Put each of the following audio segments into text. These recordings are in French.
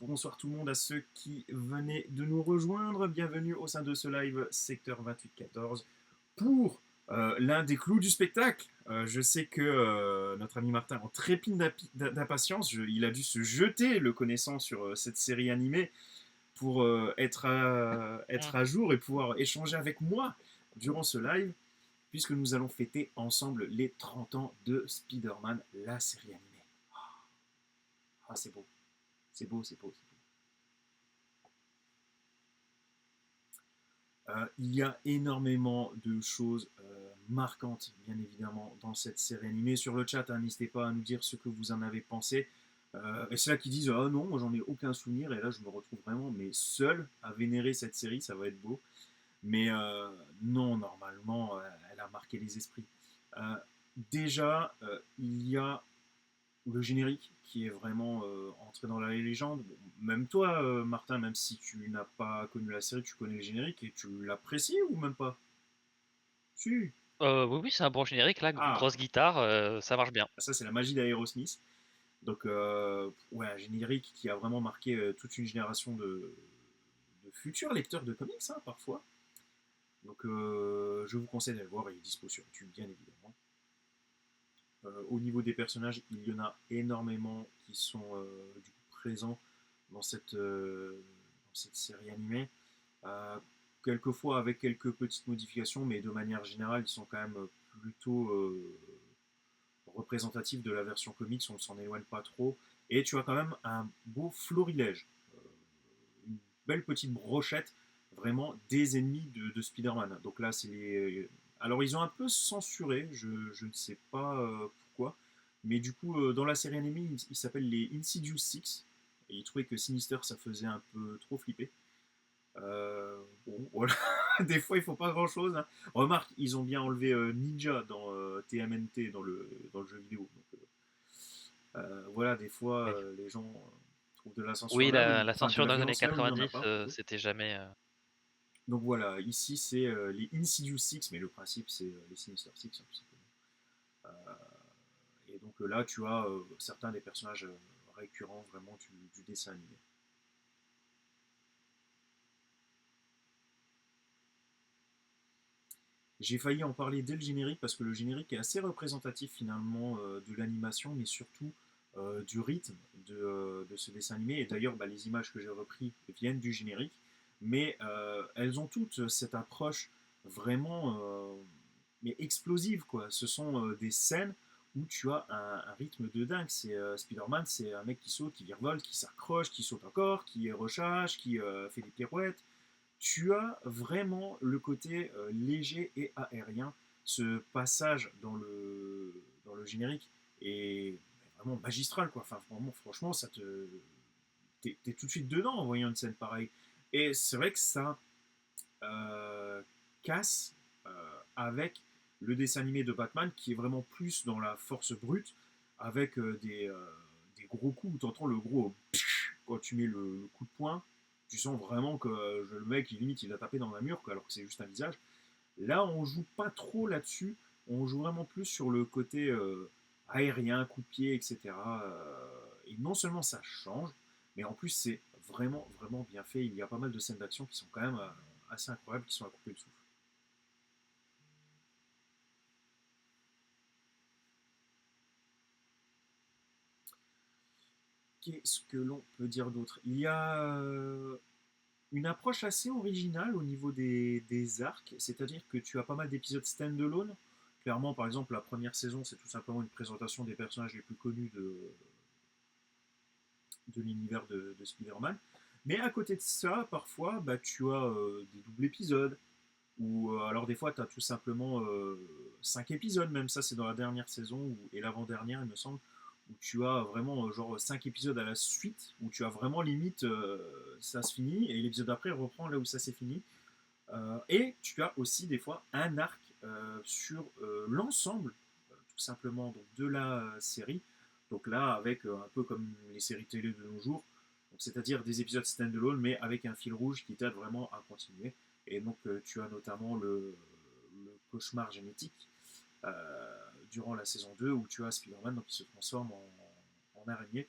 Bonsoir tout le monde à ceux qui venaient de nous rejoindre. Bienvenue au sein de ce live secteur 2814 pour l'un des clous du spectacle. Je sais que notre ami Martin en trépide d'impatience. Il a dû se jeter le connaissant sur cette série animée pour être à jour et pouvoir échanger avec moi durant ce live, puisque nous allons fêter ensemble les 30 ans de Spider-Man, la série animée. Ah, c'est beau, c'est beau, c'est beau. Il y a énormément de choses marquantes, bien évidemment, dans cette série animée. Sur le chat, n'hésitez pas à nous dire ce que vous en avez pensé. Et c'est là qui disent ah non, moi j'en ai aucun souvenir. Et là, je me retrouve vraiment mais seul à vénérer cette série. Ça va être beau. Mais non, normalement, elle a marqué les esprits. Euh, Déjà, il y a le générique qui est vraiment entré dans la légende. Bon, même toi, Martin, même si tu n'as pas connu la série, tu connais le générique et tu l'apprécies ou même pas? Si. Oui, oui, c'est un bon générique là, Ah, grosse guitare, ça marche bien. ça c'est la magie d'Aerosmith. Donc, ouais, un générique qui a vraiment marqué toute une génération de futurs lecteurs de comics, hein, parfois. Donc, je vous conseille d'aller le voir. Il est dispo sur YouTube, bien évidemment. Au niveau des personnages, il y en a énormément qui sont du coup présents dans cette série animée. Euh, Quelquefois avec quelques petites modifications, mais de manière générale, ils sont quand même plutôt représentatifs de la version comics, on ne s'en éloigne pas trop. Et tu as quand même un beau florilège, une belle petite brochette, vraiment des ennemis de Spider-Man. Donc là, c'est les. Alors, ils ont un peu censuré, je ne sais pas pourquoi, mais du coup, dans la série animée, ils s'appellent les Insidious Six. Et ils trouvaient que Sinister, ça faisait un peu trop flipper. Bon, voilà. Des fois, il faut pas grand chose, hein. Remarque, ils ont bien enlevé Ninja dans TMNT, dans le jeu vidéo. Donc, voilà, des fois, Oui. les gens trouvent de la censure Oui, là la enfin de censure la dans les années violence là où il n'y en a 90, pas, plutôt. c'était jamais, Donc voilà, ici c'est les Insidious Six, mais le principe c'est les Sinister Six, hein, tout simplement. Et donc là, tu as certains des personnages récurrents vraiment du dessin animé. J'ai failli en parler dès le générique parce que le générique est assez représentatif finalement de l'animation, mais surtout du rythme de ce dessin animé. Et d'ailleurs, bah, les images que j'ai reprises viennent du générique, mais elles ont toutes cette approche vraiment mais explosive, quoi. Ce sont des scènes où tu as un rythme de dingue. C'est Spider-Man, c'est un mec qui saute, qui virevolte, qui s'accroche, qui saute encore, qui recharge, qui fait des pirouettes. Tu as vraiment le côté léger et aérien. Ce passage dans le générique est vraiment magistral, quoi. Enfin, vraiment, franchement, t'es tout de suite dedans en voyant une scène pareille. Et c'est vrai que ça euh, casse avec le dessin animé de Batman qui est vraiment plus dans la force brute avec des gros coups où tu entends le gros quand tu mets le coup de poing. Tu sens vraiment que le mec, limite, il a tapé dans un mur, quoi, alors que c'est juste un visage. Là, on joue pas trop là-dessus. On joue vraiment plus sur le côté aérien, coup de pied, etc. Et non seulement ça change, mais en plus, c'est vraiment, vraiment bien fait. Il y a pas mal de scènes d'action qui sont quand même assez incroyables, qui sont à couper le souffle. Qu'est-ce que l'on peut dire d'autre? Il y a une approche assez originale au niveau des arcs, c'est-à-dire que tu as pas mal d'épisodes stand-alone. Clairement, par exemple, la première saison, c'est tout simplement une présentation des personnages les plus connus de l'univers de Spider-Man. Mais à côté de ça, parfois, bah, tu as des doubles épisodes, ou alors des fois, tu as tout simplement 5 épisodes, même ça, c'est dans la dernière saison, et l'avant-dernière, il me semble, où tu as vraiment genre 5 épisodes à la suite, où tu as vraiment limite, ça se finit, et l'épisode d'après reprend là où ça s'est fini. Et tu as aussi des fois un arc sur l'ensemble, tout simplement, donc, de la série. Donc là, avec un peu comme les séries télé de nos jours, c'est-à-dire des épisodes stand-alone, mais avec un fil rouge qui t'aide vraiment à continuer. Et donc tu as notamment le cauchemar génétique durant la saison 2 où tu as Spider-Man donc, qui se transforme en araignée.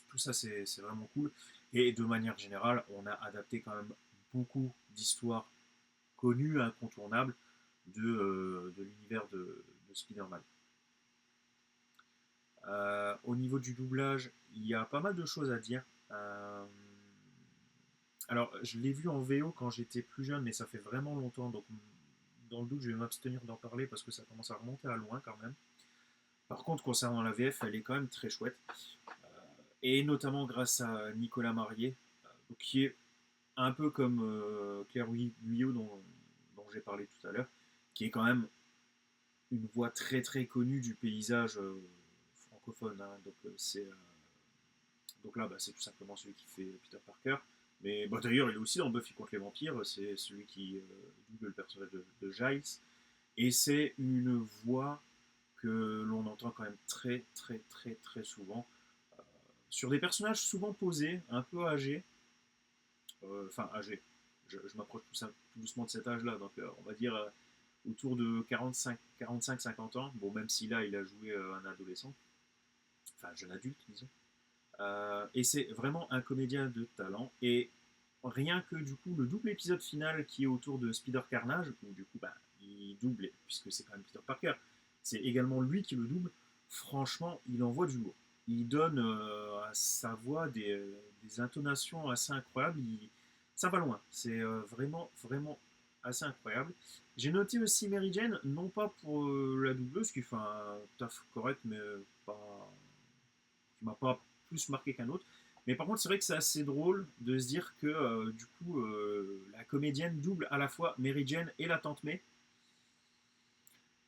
tout ça, c'est vraiment cool. Et de manière générale, on a adapté quand même beaucoup d'histoires connues, incontournables de l'univers de Spider-Man. Au niveau du doublage, il y a pas mal de choses à dire. Alors, je l'ai vu en VO quand j'étais plus jeune, mais ça fait vraiment longtemps, donc dans le doute, je vais m'abstenir d'en parler parce que ça commence à remonter à loin quand même. Par contre, concernant la VF, elle est quand même très chouette. Et notamment grâce à Nicolas Marié, qui est un peu comme Claire Guyot dont j'ai parlé tout à l'heure, qui est quand même une voix très très connue du paysage francophone. Hein. Donc là, bah, c'est tout simplement celui qui fait Peter Parker. Mais bah, d'ailleurs, il est aussi dans Buffy contre les vampires. C'est celui qui double le personnage de Giles. Et c'est une voix que l'on entend quand même très très très très souvent sur des personnages souvent posés, un peu âgés. Enfin, âgés. Je m'approche tout doucement de cet âge-là. Donc on va dire autour de 45-50 ans. Bon, même si là, il a joué un adolescent. Enfin, jeune adulte, disons. Et c'est vraiment un comédien de talent. Et rien que du coup le double épisode final qui est autour de Spider Carnage, où du coup bah, il double, puisque c'est quand même Peter Parker, c'est également lui qui le double, franchement il envoie du lourd. Il donne à sa voix des intonations assez incroyables, ça va loin, c'est vraiment vraiment assez incroyable. J'ai noté aussi Mary Jane, non pas pour la doubleuse qui fait un taf correct, mais pas, qui m'a pas plus marqué qu'un autre. Mais par contre, c'est vrai que c'est assez drôle de se dire que du coup, la comédienne double à la fois Mary Jane et la tante May.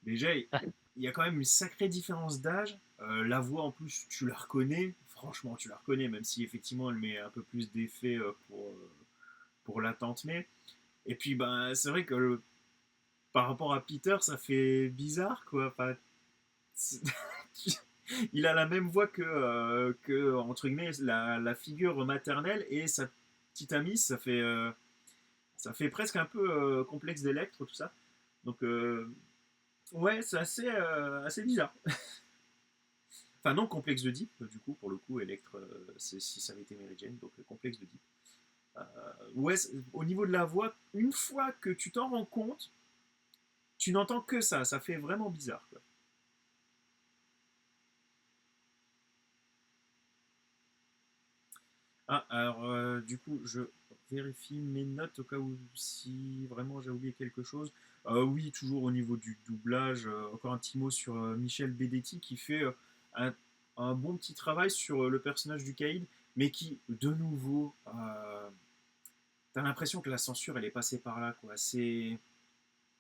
Déjà, il y a quand même une sacrée différence d'âge. La voix, en plus, tu la reconnais. Franchement, tu la reconnais, même si effectivement, elle met un peu plus d'effet pour la tante May. Et puis, ben, c'est vrai que par rapport à Peter, ça fait bizarre, quoi. Enfin, il a la même voix que entre guillemets, la figure maternelle et sa petite amie. Ça fait presque un peu complexe d'Electre, tout ça. Donc, ouais, c'est assez bizarre. Enfin, non, complexe de Deep, du coup, pour le coup, Electre, c'est si ça avait été Mary Jane, donc complexe de Deep. Euh, ouais, au niveau de la voix, une fois que tu t'en rends compte, tu n'entends que ça fait vraiment bizarre. Quoi. Ah, alors, du coup, je vérifie mes notes au cas où si vraiment j'ai oublié quelque chose. Oui, toujours au niveau du doublage, encore un petit mot sur Michel Bedetti qui fait un, un bon petit travail sur le personnage du Caïd, mais qui, de nouveau, t'as l'impression que la censure, elle est passée par là, quoi.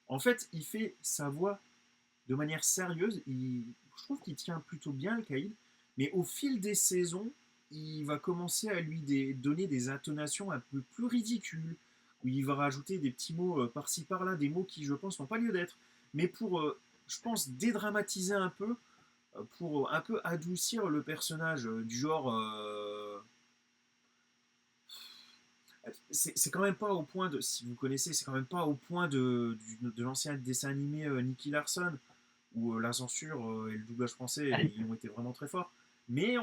En fait, il fait sa voix de manière sérieuse. Je trouve qu'il tient plutôt bien le Caïd, mais au fil des saisons, il va commencer à lui donner des intonations un peu plus ridicules, où il va rajouter des petits mots par-ci par-là, des mots qui, je pense, n'ont pas lieu d'être, mais pour, je pense, dédramatiser un peu, pour un peu adoucir le personnage, du genre. C'est quand même pas au point de, si vous connaissez, c'est quand même pas au point de l'ancien dessin animé Nicky Larson, où la censure et le doublage français ils ont été vraiment très forts. Mais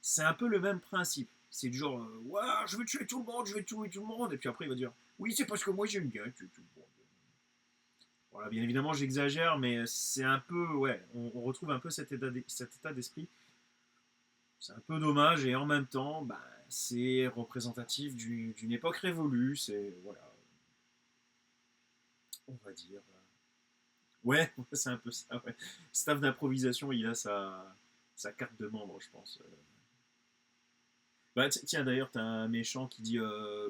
c'est un peu le même principe. C'est du genre, ouah, je veux tuer tout le monde, je veux tuer tout le monde. Et puis après, il va dire, oui, c'est parce que moi j'aime bien tuer tout le monde. Voilà, bien évidemment, j'exagère, mais c'est un peu, ouais, on retrouve un peu cet état d'esprit. C'est un peu dommage et en même temps, bah, c'est représentatif d'une époque révolue. C'est, voilà, on va dire. Ouais, c'est un peu ça. Ouais. Staff d'improvisation, il a sa carte de membre, je pense. Bah, tiens, d'ailleurs, t'as un méchant qui dit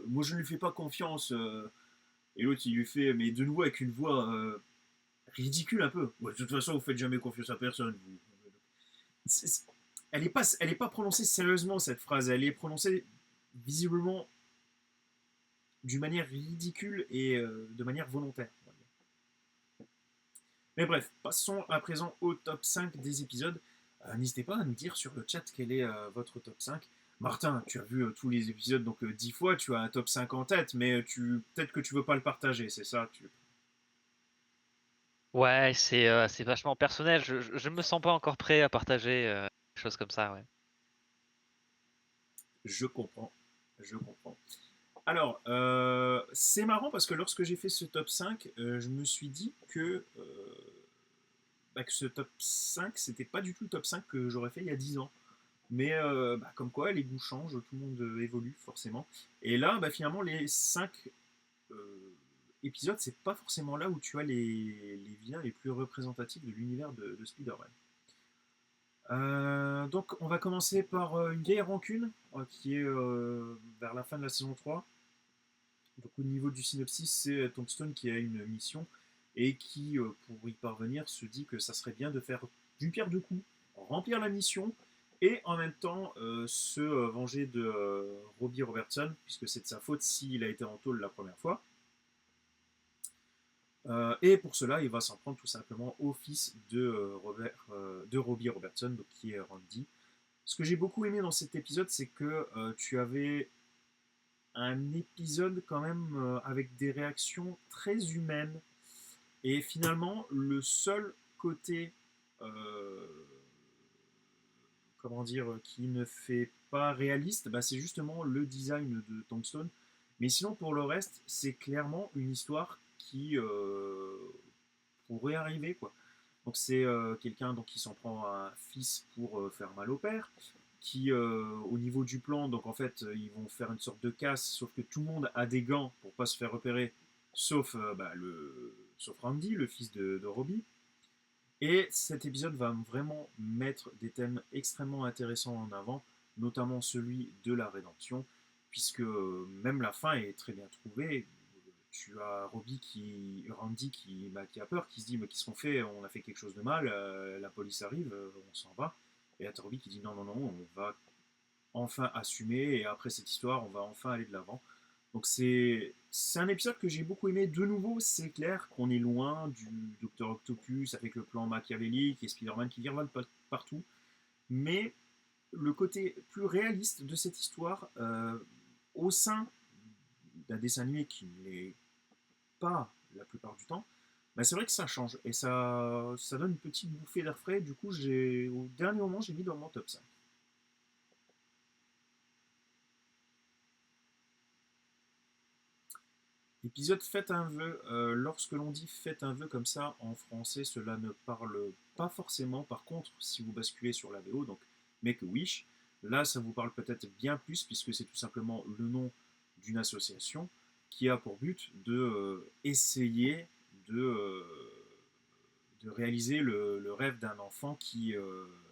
moi, je ne lui fais pas confiance. Et l'autre, il lui fait, mais de nouveau avec une voix ridicule un peu. Ouais, de toute façon, vous faites jamais confiance à personne. Vous. Elle est pas prononcée sérieusement, cette phrase. Elle est prononcée visiblement d'une manière ridicule et de manière volontaire. Mais bref, passons à présent au top 5 des épisodes. N'hésitez pas à nous dire sur le chat quel est votre top 5. Martin, tu as vu tous les épisodes, donc 10 fois, tu as un top 5 en tête, mais peut-être que tu veux pas le partager, c'est ça Ouais, c'est vachement personnel. Je me sens pas encore prêt à partager des choses comme ça, ouais. Je comprends. Je comprends. Alors, c'est marrant parce que lorsque j'ai fait ce top 5, je me suis dit que ce top 5, c'était pas du tout le top 5 que j'aurais fait il y a 10 ans. Mais comme quoi, les goûts changent, tout le monde évolue forcément. Et là, finalement, les 5 épisodes, c'est pas forcément là où tu as les vilains les plus représentatifs de l'univers de Spider-Man. Donc, on va commencer par une vieille rancune qui est vers la fin de la saison 3. Donc, au niveau du synopsis, c'est Tombstone qui a une mission et qui, pour y parvenir, se dit que ça serait bien de faire d'une pierre deux coups, remplir la mission et en même temps se venger de Robbie Robertson, puisque c'est de sa faute s'il a été en tôle la première fois. Et pour cela, il va s'en prendre tout simplement au fils de Robbie Robertson, donc qui est Randy. Ce que j'ai beaucoup aimé dans cet épisode, c'est que tu avais un épisode quand même avec des réactions très humaines. Et finalement, le seul côté, euh, comment dire, qui ne fait pas réaliste, c'est justement le design de Tombstone. Mais sinon, pour le reste, c'est clairement une histoire qui pourrait arriver, quoi. Donc c'est quelqu'un qui s'en prend à un fils pour faire mal au père, qui au niveau du plan, donc en fait ils vont faire une sorte de casse, sauf que tout le monde a des gants pour pas se faire repérer, sauf Randy, le fils de Robbie. Et cet épisode va vraiment mettre des thèmes extrêmement intéressants en avant, notamment celui de la rédemption, puisque même la fin est très bien trouvée. Tu as Randy qui a peur, qui se dit mais qu'est-ce qu'on fait? On a fait quelque chose de mal, la police arrive, on s'en va. Et là, tu as Robbie qui dit non, non, non, on va enfin assumer et après cette histoire, on va enfin aller de l'avant. Donc c'est un épisode que j'ai beaucoup aimé. De nouveau, c'est clair qu'on est loin du Docteur Octopus avec le plan machiavélique et Spider-Man qui virevolte partout. Mais le côté plus réaliste de cette histoire, au sein d'un dessin animé qui ne l'est pas la plupart du temps, c'est vrai que ça change et ça donne une petite bouffée d'air frais. Du coup, au dernier moment, j'ai mis dans mon top 5. Épisode Faites un vœu. Lorsque l'on dit Faites un vœu comme ça en français, cela ne parle pas forcément. Par contre, si vous basculez sur la VO, donc Make a Wish, là ça vous parle peut-être bien plus puisque c'est tout simplement le nom d'une association qui a pour but de essayer de réaliser le rêve d'un enfant qui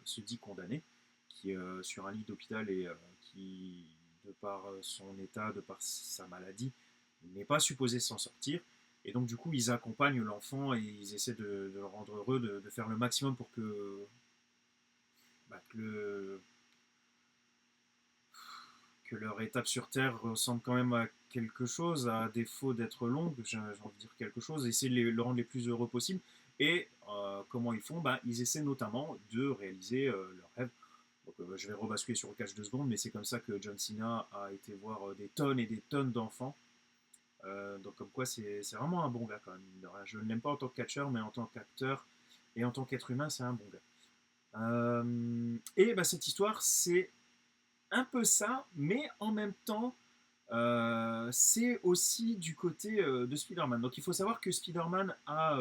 se dit condamné, qui est sur un lit d'hôpital et qui, de par son état, de par sa maladie, n'est pas supposé s'en sortir. Et donc, du coup, ils accompagnent l'enfant et ils essaient de le rendre heureux, de faire le maximum pour que que leur étape sur Terre ressemble quand même à quelque chose, à défaut d'être longue, j'ai envie de dire quelque chose, essayer de le rendre les plus heureux possible. Et comment ils font? Ils essaient notamment de réaliser leur rêve. Donc, je vais rebasculer sur le catch 2 secondes, mais c'est comme ça que John Cena a été voir des tonnes et des tonnes d'enfants. Donc comme quoi c'est vraiment un bon gars quand même. Je ne l'aime pas en tant que catcheur, mais en tant qu'acteur et en tant qu'être humain, c'est un bon gars. Et cette histoire, c'est un peu ça, mais en même temps, c'est aussi du côté de Spider-Man. Donc il faut savoir que Spider-Man a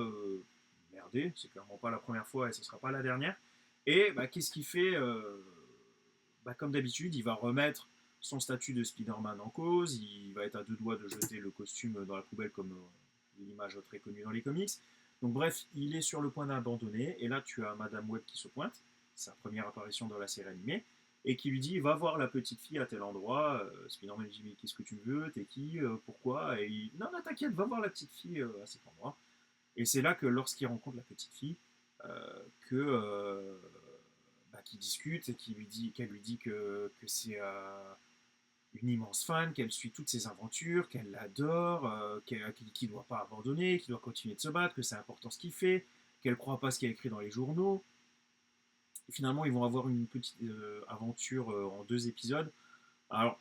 merdé, c'est clairement pas la première fois et ce sera pas la dernière. Et qu'est-ce qu'il fait comme d'habitude, il va remettre son statut de Spider-Man en cause, il va être à deux doigts de jeter le costume dans la poubelle comme l'image très connue dans les comics. Donc bref, il est sur le point d'abandonner, et là tu as Madame Web qui se pointe, sa première apparition dans la série animée, et qui lui dit va voir la petite fille à tel endroit. Spider-Man lui dit mais qu'est-ce que tu veux, t'es qui, pourquoi? Et il non, non t'inquiète, va voir la petite fille à cet endroit. Et c'est là que lorsqu'il rencontre la petite fille, que qui discute et qu'elle lui dit que c'est une immense fan, qu'elle suit toutes ses aventures, qu'elle l'adore, qu'il ne doit pas abandonner, qu'il doit continuer de se battre, que c'est important ce qu'il fait, qu'elle ne croit pas ce qu'il y a écrit dans les journaux. Et finalement, ils vont avoir une petite aventure en 2 épisodes. Alors,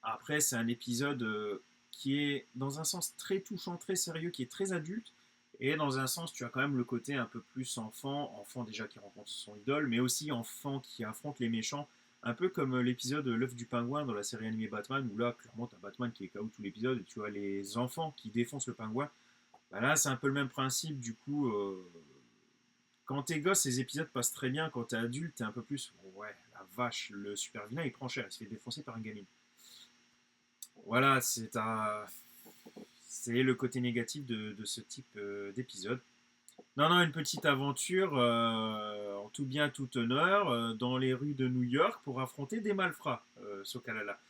après, c'est un épisode qui est dans un sens très touchant, très sérieux, qui est très adulte. Et dans un sens, tu as quand même le côté un peu plus enfant déjà qui rencontre son idole, mais aussi enfant qui affronte les méchants Un peu comme l'épisode L'œuf du pingouin dans la série animée Batman, où là, clairement, t'as Batman qui est KO tout l'épisode, et tu vois les enfants qui défoncent le pingouin. Bah là, c'est un peu le même principe, du coup, quand t'es gosse, ces épisodes passent très bien, quand t'es adulte, t'es un peu plus, oh ouais, la vache, le super vilain, il prend cher, il se fait défoncer par une gamine. Voilà, c'est le côté négatif de ce type d'épisode. Non, non, une petite aventure en tout bien, tout honneur dans les rues de New York pour affronter des malfrats, Sokalala.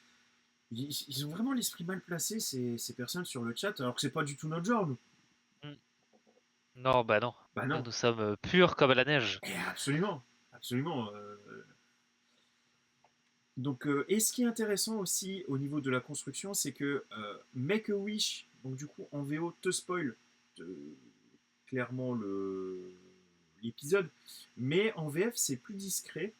Ils ont vraiment l'esprit mal placé, ces personnes sur le chat, alors que c'est pas du tout notre genre, nous. Mm. Non, bah non. Bah Nous, non. nous sommes purs comme la neige. Et absolument, absolument. Donc, et ce qui est intéressant aussi au niveau de la construction, c'est que Make-A-Wish, donc du coup en VO, te spoil clairement l'épisode, mais en VF c'est plus discret.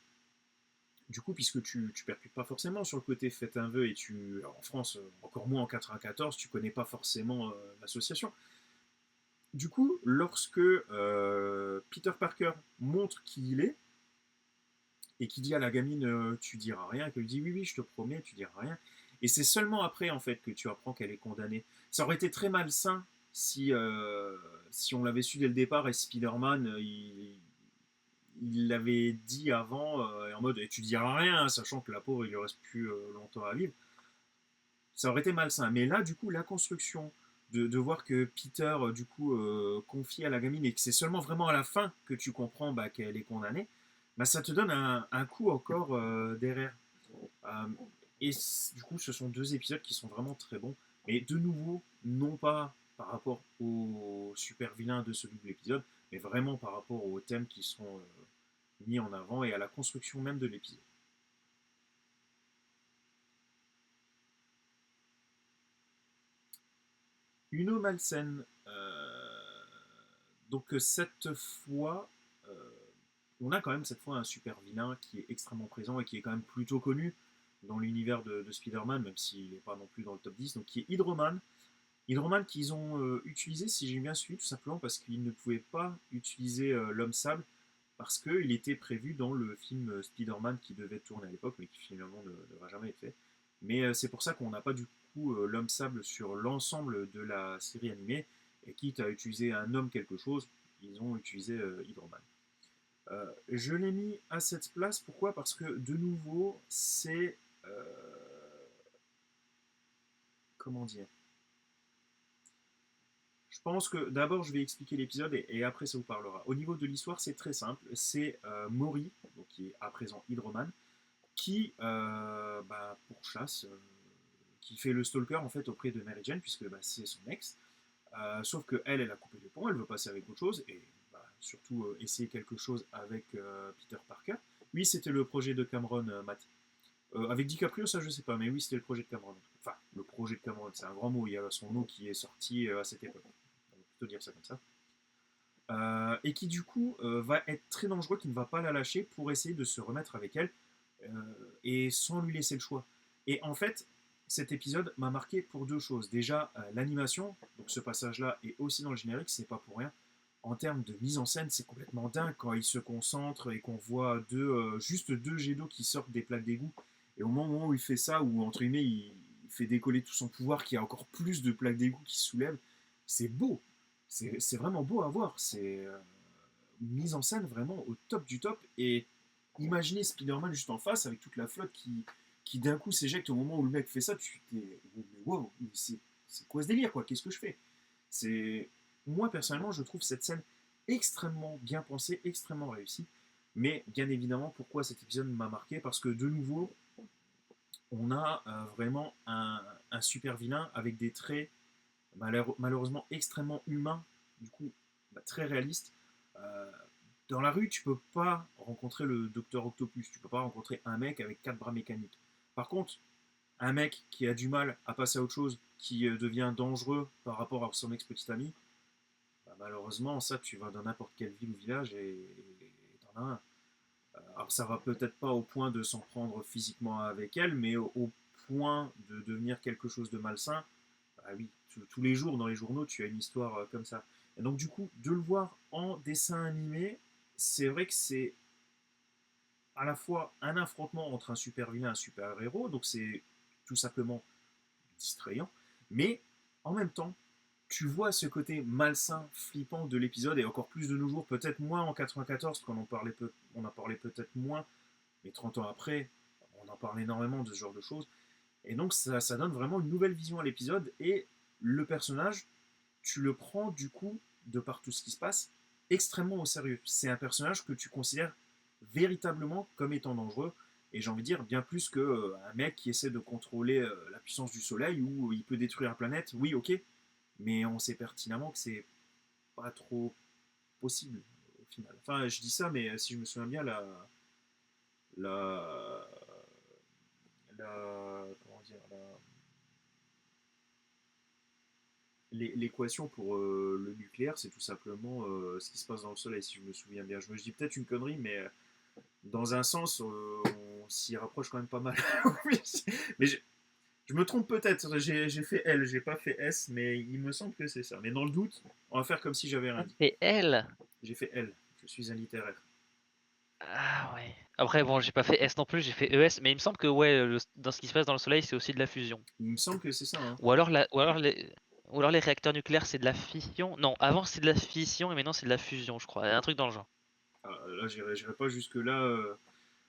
Du coup, puisque tu percutes pas forcément sur le côté faites un vœu et alors en France, encore moins en 94, tu connais pas forcément l'association. Du coup, lorsque Peter Parker montre qui il est, et qui dit à la gamine tu diras rien, qu'elle dit oui oui je te promets tu diras rien, et c'est seulement après en fait que tu apprends qu'elle est condamnée. Ça aurait été très malsain si on l'avait su dès le départ et Spider-Man il l'avait dit avant en mode et tu diras rien, sachant que la pauvre il lui reste plus longtemps à vivre. Ça aurait été malsain, mais là du coup la construction de voir que Peter du coup confie à la gamine et que c'est seulement vraiment à la fin que tu comprends qu'elle est condamnée, bah, ça te donne un coup encore derrière. Euh, et du coup, ce sont deux épisodes qui sont vraiment très bons. Mais de nouveau, non pas par rapport au super vilain de ce double épisode, mais vraiment par rapport aux thèmes qui sont mis en avant et à la construction même de l'épisode. Une eau malsaine. Donc cette fois, euh, on a quand même cette fois un super vilain qui est extrêmement présent et qui est quand même plutôt connu dans l'univers de Spider-Man, même s'il n'est pas non plus dans le top 10, donc qui est Hydroman. Hydroman qu'ils ont utilisé, si j'ai bien suivi, tout simplement parce qu'ils ne pouvaient pas utiliser l'homme sable, parce qu'il était prévu dans le film Spider-Man qui devait tourner à l'époque, mais qui finalement ne va jamais être fait. Mais c'est pour ça qu'on n'a pas du coup l'homme sable sur l'ensemble de la série animée, et quitte à utiliser un homme quelque chose, ils ont utilisé Hydroman. Je l'ai mis à cette place, pourquoi? Parce que de nouveau, c'est... comment dire? Je pense que d'abord je vais expliquer l'épisode et après ça vous parlera. Au niveau de l'histoire, c'est très simple. C'est Maury, donc qui est à présent Hydroman, qui pourchasse, qui fait le stalker en fait auprès de Mary Jane, puisque c'est son ex. Sauf que elle a coupé les ponts, elle veut passer avec autre chose et surtout essayer quelque chose avec Peter Parker. Oui, c'était le projet de Cameron, Matt. Avec DiCaprio, ça je sais pas, mais oui, c'était le projet de Cameron. Enfin, le projet de Cameron, c'est un grand mot, il y a son nom qui est sorti à cette époque. On va plutôt dire ça comme ça. Et qui du coup va être très dangereux, qui ne va pas la lâcher pour essayer de se remettre avec elle euh, et sans lui laisser le choix. Et en fait, cet épisode m'a marqué pour deux choses. Déjà, l'animation, donc ce passage-là est aussi dans le générique, c'est pas pour rien. En termes de mise en scène, c'est complètement dingue quand il se concentre et qu'on voit juste deux jets d'eau qui sortent des plaques d'égout. Et au moment où il fait ça, où entre guillemets il fait décoller tout son pouvoir, qu'il y a encore plus de plaques d'égout qui se soulèvent, c'est beau. C'est vraiment beau à voir. C'est une mise en scène vraiment au top du top. Et imaginez Spider-Man juste en face avec toute la flotte qui d'un coup s'éjecte au moment où le mec fait ça. Tu t'es, mais wow, c'est quoi ce délire quoi? Qu'est-ce que je fais? C'est moi personnellement, je trouve cette scène extrêmement bien pensée, extrêmement réussie. Mais bien évidemment, pourquoi cet épisode m'a marqué? Parce que de nouveau, on a vraiment un super vilain avec des traits malheureusement extrêmement humains, du coup très réalistes. Euh, dans la rue, tu peux pas rencontrer le docteur Octopus, tu peux pas rencontrer un mec avec quatre bras mécaniques. Par contre, un mec qui a du mal à passer à autre chose, qui devient dangereux par rapport à son ex-petite amie, malheureusement, ça, tu vas dans n'importe quelle ville ou village et t'en as un. Alors, ça va peut-être pas au point de s'en prendre physiquement avec elle, mais au point de devenir quelque chose de malsain. Ah oui, tous les jours dans les journaux, tu as une histoire comme ça. Et donc, du coup, de le voir en dessin animé, c'est vrai que c'est à la fois un affrontement entre un super vilain et un super héros, donc c'est tout simplement distrayant, mais en même temps, tu vois ce côté malsain, flippant de l'épisode, et encore plus de nos jours, peut-être moins en 94, parce qu'on on en parlait peut-être moins, mais 30 ans après, on en parle énormément de ce genre de choses. Et donc ça donne vraiment une nouvelle vision à l'épisode, et le personnage, tu le prends du coup, de par tout ce qui se passe, extrêmement au sérieux. C'est un personnage que tu considères véritablement comme étant dangereux, et j'ai envie de dire bien plus qu'un mec qui essaie de contrôler la puissance du soleil ou il peut détruire la planète. Oui, ok, mais on sait pertinemment que c'est pas trop possible au final. Enfin, je dis ça, mais si je me souviens bien, la, comment dire, l'équation pour le nucléaire, c'est tout simplement ce qui se passe dans le Soleil, si je me souviens bien. Je me dis peut-être une connerie, mais dans un sens, on s'y rapproche quand même pas mal. mais je me trompe peut-être. J'ai fait L, j'ai pas fait S, mais il me semble que c'est ça. Mais dans le doute, on va faire comme si j'avais rien Ah, dit. c'est elle. J'ai fait L. Je suis un littéraire. Ah ouais. Après, bon, j'ai pas fait S non plus, j'ai fait ES, mais il me semble que ouais, dans ce qui se passe dans le Soleil, c'est aussi de la fusion. Il me semble que c'est ça, hein. Ou alors les réacteurs nucléaires, c'est de la fission. Non, avant c'était de la fission et maintenant c'est de la fusion, je crois. Un truc dans le genre. Là, j'irai pas jusque-là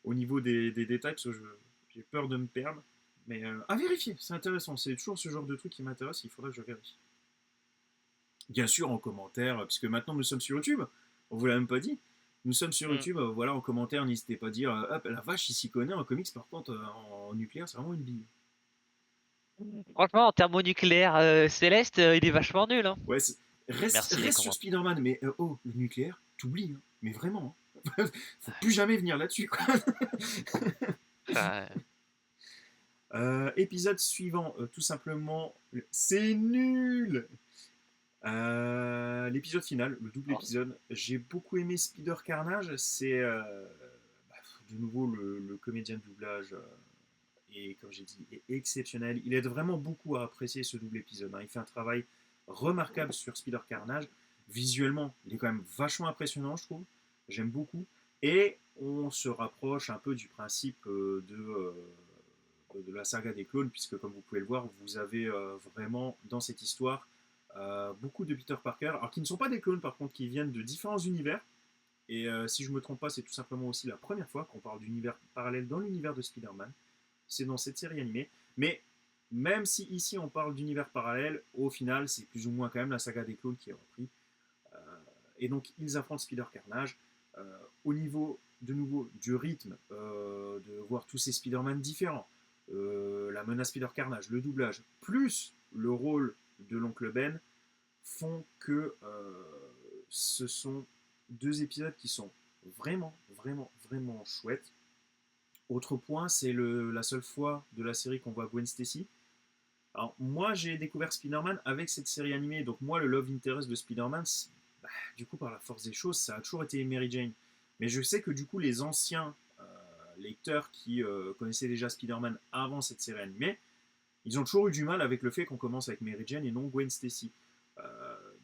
au niveau des détails, parce que j'ai peur de me perdre. Mais à vérifier, c'est intéressant. C'est toujours ce genre de truc qui m'intéresse, il faudra que je vérifie. Bien sûr, en commentaire, puisque maintenant nous sommes sur YouTube, on vous l'a même pas dit. Nous sommes sur Mm. YouTube, voilà, en commentaire, n'hésitez pas à dire hop, la vache, il s'y connaît en comics, par contre, en nucléaire, c'est vraiment une bille. Franchement, en thermonucléaire céleste, il est vachement nul, hein. Ouais, Merci les reste sur commentaires. Spider-Man, mais oh, le nucléaire, t'oublies, hein. Mais vraiment, hein. Faut plus jamais venir là-dessus, quoi. Enfin, Épisode suivant, tout simplement, c'est nul. L'épisode final, le double épisode, j'ai beaucoup aimé Spider Carnage. C'est bah, de nouveau le comédien de doublage et comme j'ai dit est exceptionnel. Il aide vraiment beaucoup à apprécier ce double épisode, hein. Il fait un travail remarquable sur Spider Carnage. Visuellement, il est quand même vachement impressionnant, je trouve. J'aime beaucoup. Et on se rapproche un peu du principe de la saga des clones, puisque comme vous pouvez le voir, vous avez vraiment dans cette histoire beaucoup de Peter Parker, alors qui ne sont pas des clones par contre, qui viennent de différents univers. Et si je ne me trompe pas, c'est tout simplement aussi la première fois qu'on parle d'univers parallèle dans l'univers de Spider-Man. C'est dans cette série animée. Mais même si ici on parle d'univers parallèle, au final c'est plus ou moins quand même la saga des clones qui est repris. Euh, et donc ils affrontent Spider-Carnage. Au niveau de nouveau du rythme, de voir tous ces Spider-Man différents, la menace Spider-Carnage, le doublage, plus le rôle de l'oncle Ben, font que ce sont deux épisodes qui sont vraiment, vraiment, vraiment chouettes. Autre point, c'est la seule fois de la série qu'on voit Gwen Stacy. Alors, moi, j'ai découvert Spider-Man avec cette série animée. Donc, moi, le love interest de Spider-Man, bah, du coup, par la force des choses, ça a toujours été Mary Jane. Mais je sais que, du coup, les anciens lecteurs qui connaissaient déjà Spider-Man avant cette série animée, ils ont toujours eu du mal avec le fait qu'on commence avec Mary Jane et non Gwen Stacy.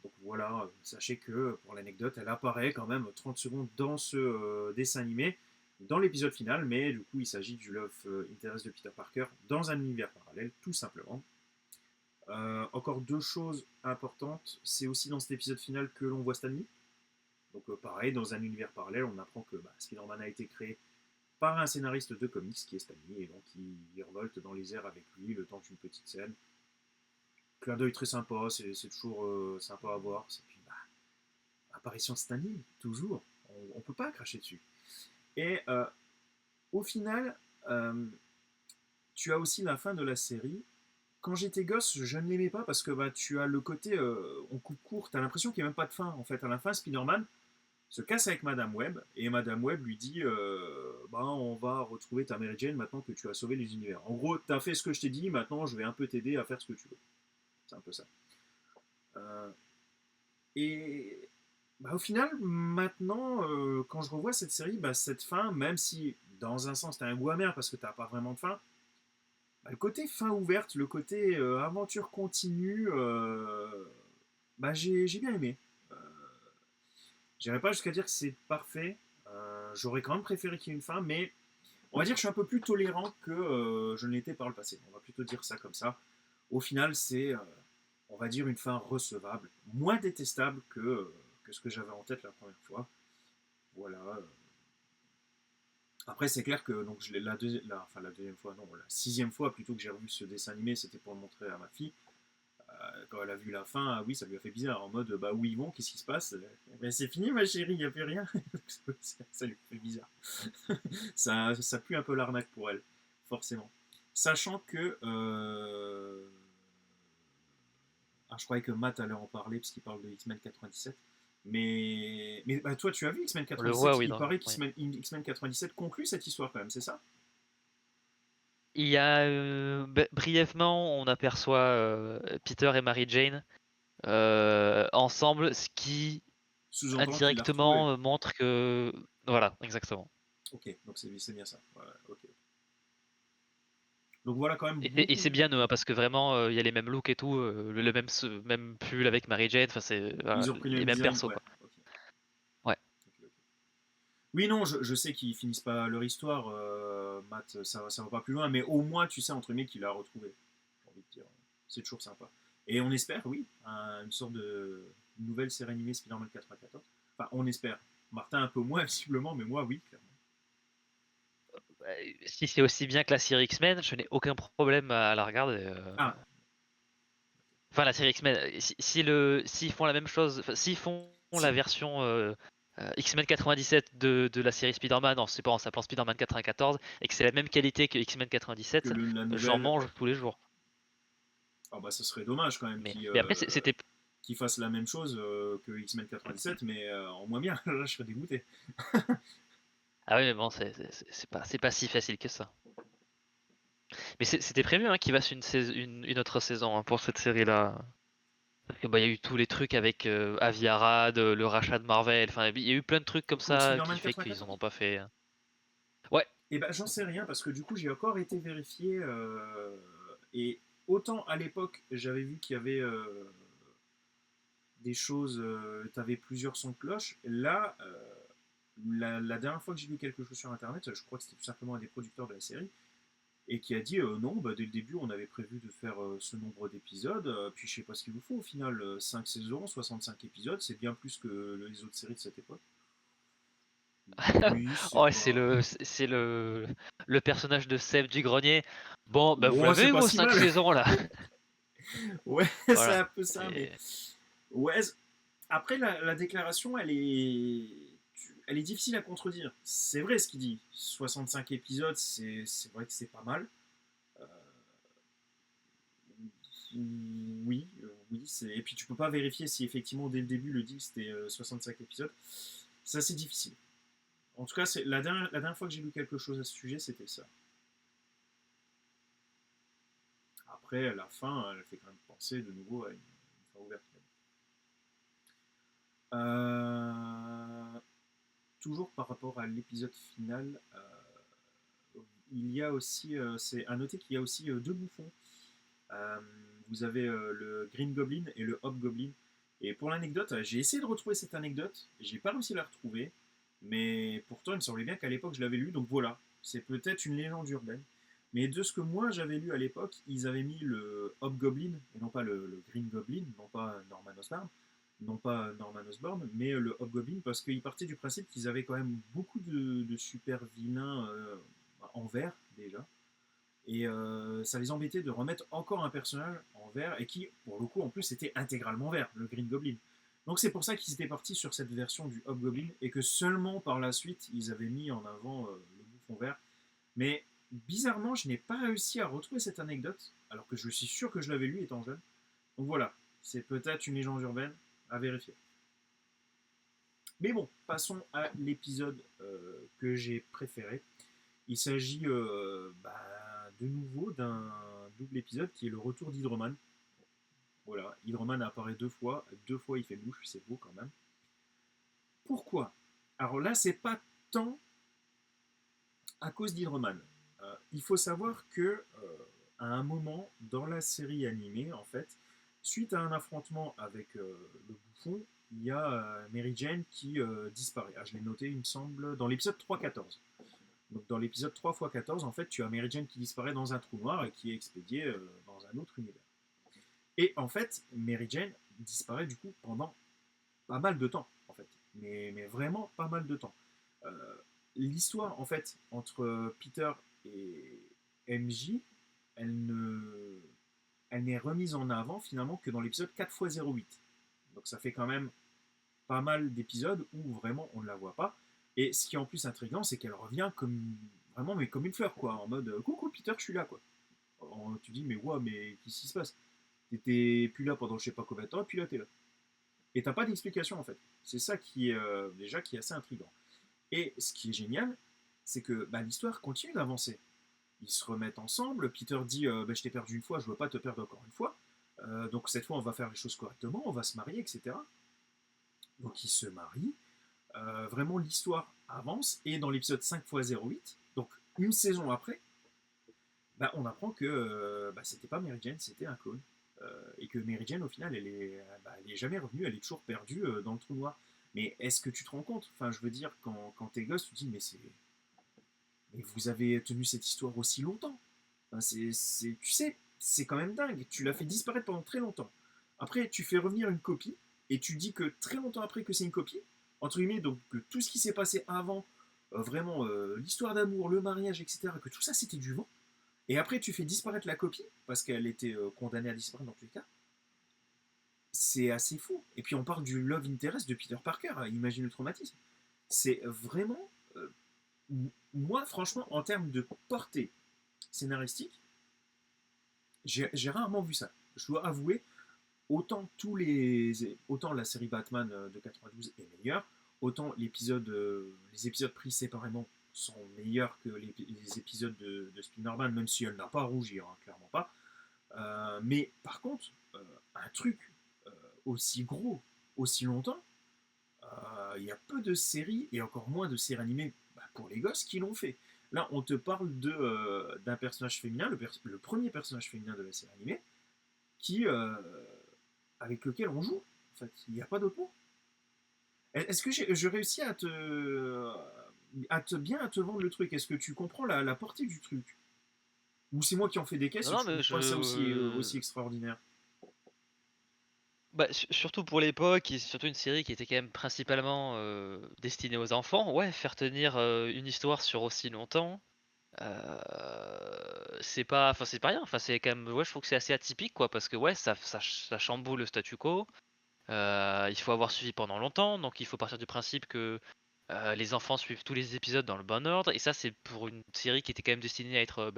Donc voilà, sachez que pour l'anecdote, elle apparaît quand même 30 secondes dans ce dessin animé, dans l'épisode final, mais du coup il s'agit du love interest de Peter Parker dans un univers parallèle, tout simplement. Encore deux choses importantes, c'est aussi dans cet épisode final que l'on voit Stan Lee. Donc pareil, dans un univers parallèle, on apprend que Spider-Man a été créé par un scénariste de comics qui est Stan Lee, et donc il revolte dans les airs avec lui le temps d'une petite scène. Clin d'œil très sympa, c'est toujours sympa à voir. Et puis, bah, apparition de Stan Lee, toujours. On ne peut pas cracher dessus. Et au final, tu as aussi la fin de la série. Quand j'étais gosse, je ne l'aimais pas parce que bah, tu as le côté on coupe court. Tu as l'impression qu'il n'y a même pas de fin. En fait, à la fin, Spider-Man se casse avec Madame Web et Madame Web lui dit bah, on va retrouver ta Mary Jane maintenant que tu as sauvé les univers. En gros, tu as fait ce que je t'ai dit, maintenant je vais un peu t'aider à faire ce que tu veux. C'est un peu ça. Euh, et bah, au final, maintenant, quand je revois cette série, bah, cette fin, même si dans un sens t'as un goût amer parce que t'as pas vraiment de fin, bah, le côté fin ouverte, le côté aventure continue, bah, j'ai bien aimé. Euh, J'irai pas jusqu'à dire que c'est parfait, j'aurais quand même préféré qu'il y ait une fin, mais on va dire que je suis un peu plus tolérant que je ne l'étais par le passé. On va plutôt dire ça comme ça. Au final, c'est, on va dire, une fin recevable, moins détestable que ce que j'avais en tête la première fois. Voilà. Après, c'est clair que donc, enfin, la deuxième fois, non, la sixième fois plutôt que j'ai revu ce dessin animé, c'était pour le montrer à ma fille. Quand elle a vu la fin, ah oui, ça lui a fait bizarre, en mode bah où ils vont, qu'est-ce qui se passe? Mais c'est fini ma chérie, il n'y a plus rien. Ça lui fait bizarre. Ça pue un peu l'arnaque pour elle, forcément. Sachant que ah, je croyais que Matt allait en parler parce qu'il parle de X-Men 97. Mais bah, toi, tu as vu X-Men On le voit, 97? oui. Il paraît Oui. qu'X-Men 97 conclut cette histoire quand même, c'est ça? Il y a brièvement, on aperçoit Peter et Mary Jane ensemble, ce qui Sous-entend qu'il l'a retrouvé. indirectement montre que voilà, exactement. Ok, donc c'est bien ça. Ouais, ok. Donc voilà quand même Et beaucoup. c'est bien parce que vraiment il y a les mêmes looks et tout, le même même pull avec Mary Jane, enfin c'est voilà, Ils ont pris le les même mêmes design, persos ouais. quoi. Ok, Ouais. ok, ok. Oui, non, je sais qu'ils finissent pas leur histoire, Matt, ça va pas plus loin, mais au moins tu sais entre guillemets qu'il l'a retrouvé. J'ai envie de dire, c'est toujours sympa. Et on espère, oui, une sorte de nouvelle série animée Spider-Man 94. Enfin, on espère. Martin un peu moins visiblement, mais moi oui, clairement. Si c'est aussi bien que la série X-Men, je n'ai aucun problème à la regarder. Ah, Enfin, la série X-Men, s'ils font la même chose, enfin, s'ils font la si, version X-Men 97 de la série Spider-Man, c'est pas en s'appelant Spider-Man 94, et que c'est la même qualité que X-Men que 97, la j'en nouvelle. mange tous les jours. Ah bah ça serait dommage quand même Mais après, c'était. qu'ils fassent la même chose que X-Men 97, mais en moins bien. Là, je serais dégoûté. Ah oui, mais bon, c'est pas si facile que ça. Mais c'était prévu hein, qu'il fasse une autre saison hein, pour cette série-là. Parce que, bah, il y a eu tous les trucs avec Avi Arad, le rachat de Marvel, enfin, il y a eu plein de trucs comme Pour ça qui Spider-Man fait qu'ils en 94. ont pas fait. Ouais. Eh ben, j'en sais rien parce que du coup, j'ai encore été vérifié. Et autant à l'époque, j'avais vu qu'il y avait des choses, tu avais plusieurs sons de cloche. Là, la dernière fois que j'ai lu quelque chose sur internet, je crois que c'était tout simplement un des producteurs de la série, et qui a dit non, bah, dès le début, on avait prévu de faire ce nombre d'épisodes. Puis je sais pas ce qu'il vous faut au final, 5 saisons, 65 épisodes, c'est bien plus que les autres séries de cette époque. Oui, c'est Oh, pas. c'est le personnage de Seb du Grenier. Bon, bah vous Ouais, l'avez c'est eu pas vos si 5 mal. saisons là. Ouais, c'est Voilà. un peu ça, mais C'est ouais. Après, la déclaration, elle est difficile à contredire. C'est vrai ce qu'il dit. 65 épisodes, c'est vrai que c'est pas mal. Euh, oui, oui. Et puis tu peux pas vérifier si effectivement dès le début le deal c'était 65 épisodes. Ça c'est difficile. En tout cas, c'est la dernière fois que j'ai lu quelque chose à ce sujet, c'était ça. Après, la fin, elle fait quand même penser de nouveau à une fin ouverte. Euh, Toujours par rapport à l'épisode final, il y a aussi, c'est à noter qu'il y a aussi deux bouffons. Euh, Vous avez le Green Goblin et le Hobgoblin. Et pour l'anecdote, j'ai essayé de retrouver cette anecdote, j'ai pas réussi à la retrouver, mais pourtant il me semblait bien qu'à l'époque je l'avais lu, donc voilà, c'est peut-être une légende urbaine. Mais de ce que moi j'avais lu à l'époque, ils avaient mis le Hobgoblin, et non pas le Green Goblin, non pas Norman Osborn, mais le Hobgoblin, parce qu'ils partaient du principe qu'ils avaient quand même beaucoup de super vilains en vert déjà. Et ça les embêtait de remettre encore un personnage en vert et qui, pour le coup, en plus, était intégralement vert, le Green Goblin. Donc c'est pour ça qu'ils étaient partis sur cette version du Hobgoblin et que seulement par la suite ils avaient mis en avant le bouffon vert. Mais bizarrement, je n'ai pas réussi à retrouver cette anecdote alors que je suis sûr que je l'avais lu étant jeune. Donc voilà, c'est peut-être une légende urbaine à vérifier. Mais bon, passons à l'épisode que j'ai préféré. Il s'agit de nouveau d'un double épisode qui est le retour d'Hydroman. Voilà, Hydroman apparaît deux fois il fait mouche, c'est beau quand même. Pourquoi? Alors là, c'est pas tant à cause d'Hydroman. Il faut savoir que à un moment dans la série animée, en fait, suite à un affrontement avec le bouffon, il y a Mary Jane qui disparaît. Ah, je l'ai noté, il me semble, dans l'épisode 3-14. Donc dans l'épisode 3x14, en fait, tu as Mary Jane qui disparaît dans un trou noir et qui est expédiée dans un autre univers. Et en fait, Mary Jane disparaît du coup pendant pas mal de temps, en fait. Mais vraiment pas mal de temps. Euh, L'histoire, en fait, entre Peter et MJ, elle ne, elle n'est remise en avant finalement que dans l'épisode 4x08. Donc ça fait quand même pas mal d'épisodes où vraiment on ne la voit pas. Et ce qui est en plus intriguant, c'est qu'elle revient comme vraiment mais comme une fleur, quoi, en mode coucou Peter, je suis là, quoi. Tu dis mais ouais, mais qu'est-ce qui se passe? T'étais plus là pendant je sais pas combien de temps, et puis là t'es là. Et t'as pas d'explication en fait. C'est ça qui est déjà qui est assez intriguant. Et ce qui est génial, c'est que bah, l'histoire continue d'avancer. Ils se remettent ensemble. Peter dit bah, je t'ai perdu une fois, je veux pas te perdre encore une fois. Donc cette fois on va faire les choses correctement, on va se marier, etc. Donc ils se marient. Vraiment l'histoire avance et dans l'épisode 5x08, donc une saison après, bah, on apprend que bah, c'était pas Mary Jane, c'était un clone. Et que Mary Jane, au final, elle est jamais revenue, elle est toujours perdue dans le trou noir. Mais est-ce que tu te rends compte? Enfin, je veux dire, quand t'es gosse, tu te dis, mais vous avez tenu cette histoire aussi longtemps. Enfin, tu sais, c'est quand même dingue. Tu l'as fait disparaître pendant très longtemps. Après, tu fais revenir une copie et tu dis que très longtemps après que c'est une copie, entre guillemets, donc que tout ce qui s'est passé avant, vraiment l'histoire d'amour, le mariage, etc., que tout ça c'était du vent. Et après, tu fais disparaître la copie, parce qu'elle était condamnée à disparaître dans tous les cas. C'est assez fou. Et puis on parle du love interest de Peter Parker, imagine le traumatisme. C'est vraiment. Moi, franchement, en termes de portée scénaristique, j'ai rarement vu ça. Je dois avouer, autant la série Batman de 92 est meilleure, autant les épisodes pris séparément sont meilleurs que les épisodes de Spider-Man, même si elle n'a pas à rougir, hein, clairement pas. Mais par contre, un truc euh, aussi gros, aussi longtemps, il y a peu de séries, et encore moins de séries animées bah, pour les gosses, qui l'ont fait. Là, on te parle d'un personnage féminin, le premier personnage féminin de la série animée, qui, avec lequel on joue. En fait, il n'y a pas d'autre mot. Est-ce que je réussis bien à te vendre le truc? Est-ce que tu comprends la portée du truc? Ou c'est moi qui en fais des caisses Non, et non, tu mais trouves pas ça aussi extraordinaire? bah, surtout pour l'époque, et surtout une série qui était quand même principalement destinée aux enfants, ouais, faire tenir une histoire sur aussi longtemps, c'est pas rien. Enfin, c'est quand même, ouais, je trouve que c'est assez atypique, quoi, parce que ouais, ça chamboule le statu quo. Il faut avoir suivi pendant longtemps, donc il faut partir du principe que les enfants suivent tous les épisodes dans le bon ordre, et ça, c'est pour une série qui était quand même destinée à être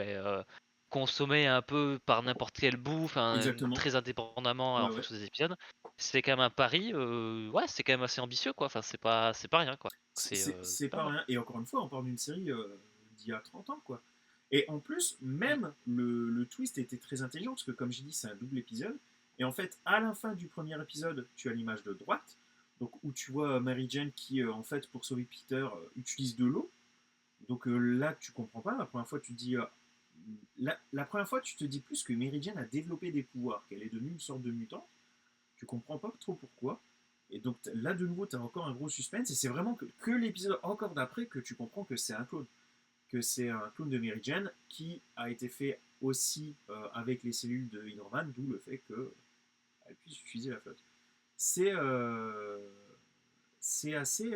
consommée un peu par n'importe quel bout, enfin Exactement. très indépendamment Ouais, en ouais. fonction des épisodes. C'est quand même un pari, ouais, c'est quand même assez ambitieux, quoi. Enfin, c'est pas rien, quoi. C'est C'est pas pas mal. rien. Et encore une fois, on parle d'une série d'il y a 30 ans, quoi. Et en plus, Mm. même le twist était très intelligent, parce que comme j'ai dit, c'est un double épisode. Et en fait, à la fin du premier épisode, tu as l'image de droite, donc où tu vois Mary Jane qui, en fait, pour sauver Peter, utilise de l'eau. Donc là, tu comprends pas. La première fois, tu te dis. La première fois, tu te dis plus que Mary Jane a développé des pouvoirs, qu'elle est devenue une sorte de mutant. Tu comprends pas trop pourquoi. Et donc là, de nouveau, tu as encore un gros suspense. Et c'est vraiment que l'épisode encore d'après que tu comprends que c'est un clone. Que c'est un clone de Mary Jane qui a été fait aussi avec les cellules de Hydro-Man, d'où le fait qu'elle puisse utiliser la flotte. C'est c'est assez,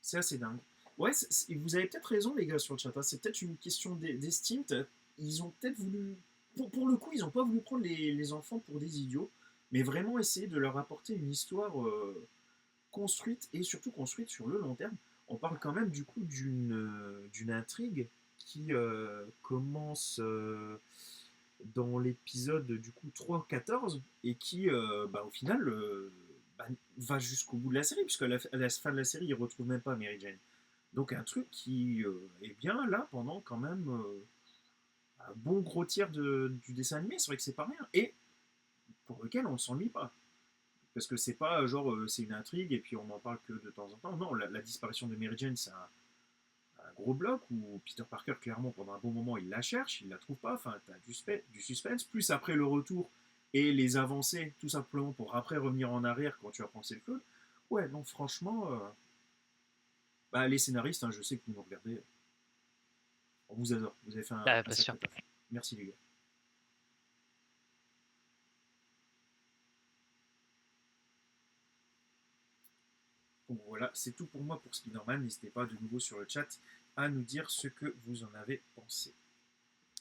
c'est assez dingue. Ouais, vous avez peut-être raison, les gars, sur le chat, hein. C'est peut-être une question d'estime. Ils ont peut-être voulu. Pour le coup, ils n'ont pas voulu prendre les enfants pour des idiots, mais vraiment essayer de leur apporter une histoire construite et surtout construite sur le long terme. On parle quand même du coup d'une intrigue qui commence dans l'épisode du coup 3-14 et qui bah, au final bah, va jusqu'au bout de la série, puisque à la fin de la série, il ne retrouve même pas Mary Jane. Donc un truc qui est bien là pendant quand même un bon gros tiers du dessin animé, c'est vrai que c'est pas rien, et pour lequel on ne s'ennuie pas. Parce que c'est pas genre c'est une intrigue et puis on n'en parle que de temps en temps. Non, la disparition de Mary Jane, c'est un gros bloc où Peter Parker, clairement, pendant un bon moment, il la cherche, il la trouve pas. Enfin, t'as du suspense. Plus après le retour, et les avancer tout simplement pour après revenir en arrière quand tu as pensé le code. Ouais, non, franchement, bah, les scénaristes, hein, je sais que vous nous regardez, on vous adore, vous avez fait Ah, un bien sûr. sacré taf. Merci les gars. Donc voilà, c'est tout pour moi pour Spider-Man. N'hésitez pas de nouveau sur le chat à nous dire ce que vous en avez pensé.